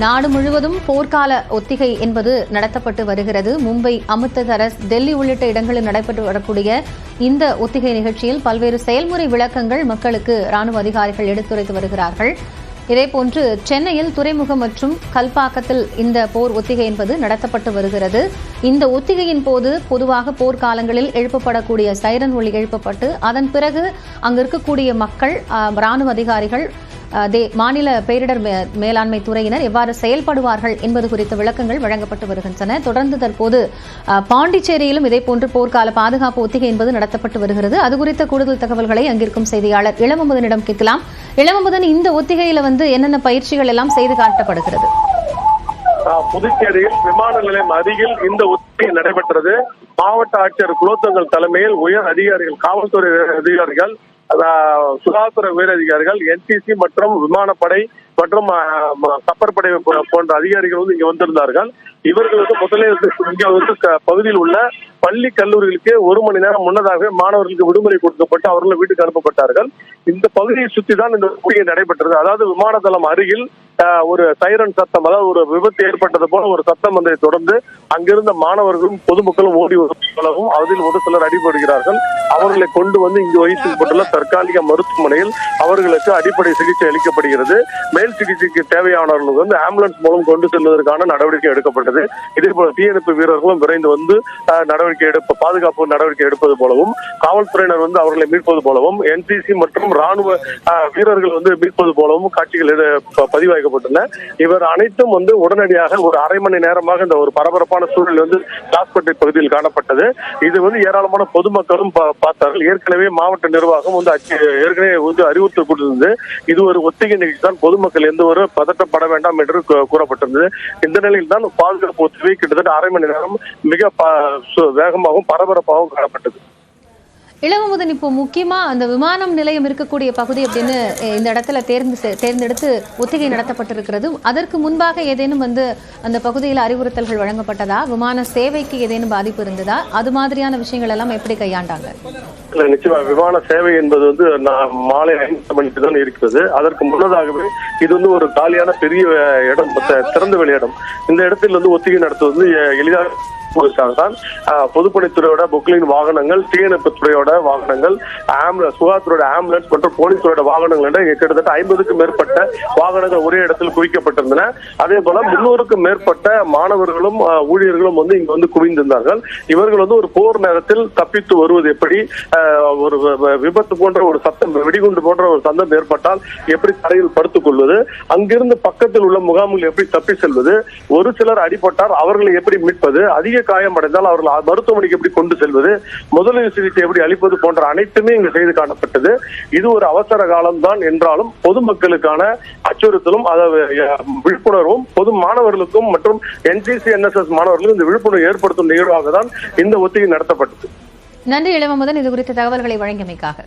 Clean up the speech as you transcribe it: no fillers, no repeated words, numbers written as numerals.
நாடு முழுவதும் போர்க்கால ஒத்திகை என்பது நடத்தப்பட்டு வருகிறது. மும்பை, அமிர்தசரஸ், டெல்லி உள்ளிட்ட இடங்களில் நடைபெற்று வரக்கூடிய இந்த ஒத்திகை நிகழ்ச்சியில் பல்வேறு செயல்முறை விளக்கங்கள் மக்களுக்கு ராணுவ அதிகாரிகள் எடுத்துரைத்து வருகிறார்கள். இதேபோன்று சென்னையில் துறைமுகம் மற்றும் கல்பாக்கத்தில் இந்த போர் ஒத்திகை என்பது நடத்தப்பட்டு வருகிறது. இந்த ஒத்திகையின் போது பொதுவாக போர்க்காலங்களில் எழுப்பப்படக்கூடிய சைரன் ஒலி எழுப்பப்பட்டு அதன் பிறகு அங்கு இருக்கக்கூடிய மக்கள், ராணுவ அதிகாரிகள், மாநில பேரிடர் மேலாண்மை துறையினர் எவ்வாறு செயல்படுவார்கள் என்பது குறித்த விளக்கங்கள் வழங்கப்பட்டு வருகின்றன. தொடர்ந்து தற்போது பாண்டிச்சேரியிலும் இதேபோன்று போர்க்கால பாதுகாப்பு ஒத்திகை என்பது நடத்தப்பட்டு வருகிறது. அது குறித்த கூடுதல் தகவல்களை அங்கிருக்கும் செய்தியாளர் இளமமுதனிடம் கேட்கலாம். இளமமுதன், இந்த ஒத்திகையில என்னென்ன பயிற்சிகள் எல்லாம் செய்து காட்டப்படுகிறது? புதுச்சேரியில் விமான நிலையம் அருகில் இந்த ஒத்திகை நடைபெற்றது. மாவட்ட ஆட்சியர் குலோத்துங்கல் தலைமையில் உயர் அதிகாரிகள், காவல்துறை அதிகாரிகள், சுகாதார உயரதிகாரிகள், என்சிசி மற்றும் விமானப்படை மற்றும் கப்பற்படை போன்ற அதிகாரிகள் இங்க வந்திருந்தார்கள். இவர்களுக்கு முதலில் இங்க பகுதியில் உள்ள பள்ளி கல்லூரிகளுக்கு 1 மணி நேரம் முன்னதாக மாணவர்களுக்கு விடுமுறை கொடுக்கப்பட்டு அவர்கள் வீட்டுக்கு அனுப்பப்பட்டார்கள். இந்த பகுதியை சுற்றி தான் இந்த ஒத்திகை நடைபெற்றது. அதாவது விமான தளம் அருகில் ஒரு சைரன் சத்தம், அதாவது ஒரு விபத்து ஏற்பட்டது போல ஒரு சத்தம் வந்ததை தொடர்ந்து அங்கிருந்த மாணவர்களும் பொதுமக்களும் ஓடி வருவதாகவும் அதில் ஒரு சிலர் அடிபடுகிறார்கள். அவர்களை கொண்டு வந்து இங்கு வைக்கப்பட்டுள்ள தற்காலிக மருத்துவமனையில் அவர்களுக்கு அடிப்படை சிகிச்சை அளிக்கப்படுகிறது. மேல் சிகிச்சைக்கு தேவையானவர்களுக்கு ஆம்புலன்ஸ் மூலம் கொண்டு செல்வதற்கான நடவடிக்கை எடுக்கப்பட்டது. இதே போல தீயணைப்பு வீரர்களும் விரைந்து வந்து பாதுகாப்பு நடவடிக்கை எடுப்பது போலவும், காவல்துறையினர் அவர்களை மீட்பது போலவும், என்சிசி மற்றும் ராணுவ வீரர்கள் மீட்பது போலவும் காட்சிகள் பதிவாக்கப்பட்டுள்ளன. இவர் அனைத்தும் உடனடியாக ஒரு அரை மணி நேரமாக இந்த ஒரு பரபரப்பான சூழல் லாஸ்பேட்டை பகுதியில் காணப்பட்டது. இது ஏராளமான பொதுமக்களும் பார்த்தார்கள். ஏற்கனவே மாவட்ட நிர்வாகம் ஏற்கனவே அறிவுறுத்தல் கொடுத்திருந்தது. இது ஒரு ஒத்திகை நிகழ்ச்சி தான், பொதுமக்கள் எந்த ஒரு பதட்டப்பட வேண்டாம் என்று கூறப்பட்டிருந்தது. இந்த நிலையில் தான் பாதுகாப்பு ஒத்திகை கிட்டத்தட்ட அரை மணி நேரம் மிக வேகமாகவும் பரபரப்பாகவும் காணப்பட்டது. இளமமுதன், இப்போ முக்கியமா அந்த விமானம் நிலையம் இருக்கக்கூடிய பகுதி அப்படின்னு இந்த இடத்துல தேர்ந்தெடுத்து ஒத்திகை நடத்தப்பட்டிருக்கிறது. அதற்கு முன்பாக ஏதேனும் அந்த பகுதியில் அறிவுறுத்தல்கள் வழங்கப்பட்டதா? விமான சேவைக்கு ஏதேனும் பாதிப்பு இருந்ததா? அது மாதிரியான விஷயங்கள் எல்லாம் எப்படி கையாண்டாங்க? நிச்சயமா விமான சேவை என்பது மாலை 5 மணிக்கு தான் இருக்கிறது. அதற்கு முன்னதாகவே இது ஒரு காலியான பெரிய இடம், திறந்த வெளி இடம். இந்த இடத்தில் ஒத்திகை நடத்துவது எளிதாக தான். பொதுப்பணித்துறையோட பொக்லின் வாகனங்கள், தீயணைப்பு துறையோட வாகனங்கள், சுகாதாரத்துறையோட ஆம்புலன்ஸ் மற்றும் போலீஸ் துறையோட வாகனங்கள் என்ற கிட்டத்தட்ட 50க்கும் மேற்பட்ட வாகனங்கள் ஒரே இடத்தில் குவிக்கப்பட்டிருந்தன. அதே போல 300க்கும் மேற்பட்ட மாணவர்களும் ஊழியர்களும் இங்க குவிந்திருந்தார்கள். இவர்கள் ஒரு போர் நேரத்தில் தப்பித்து வருவது எப்படி, ஒரு விபத்து போன்ற ஒரு சத்தம், வெடிகுண்டு போன்ற ஒரு சத்தம் ஏற்பட்டால் எப்படி தரையில் படுத்துக் கொள்வது, அங்கிருந்து பக்கத்தில் உள்ள முகாம்கள் எப்படி தப்பி செல்வது, ஒரு சிலர் அடிபட்டால் அவர்களை எப்படி மீட்பது, அதிக காயம் அடைந்தால் அவர்கள் மருத்துவமனைக்கு எப்படி கொண்டு செல்வது, முதலுதவி சிகிச்சை எப்படி அளிப்பது போன்ற அனைத்துமே இங்கு செய்து காணப்பட்டது. இது ஒரு அவசர காலம் தான் என்றாலும் பொதுமக்களுக்கான அச்சுறுத்தலும் விழிப்புணர்வும் பொது மாணவர்களுக்கும் மற்றும் என்சிசி NSS மாணவர்களுக்கும் இந்த விழிப்புணர்வு ஏற்படுத்தும் நிகழ்வாக தான் இந்த ஒத்திகை நடத்தப்பட்டது. நன்றி இளமமுதன், இது குறித்த தகவல்களை வழங்கியமைக்காக.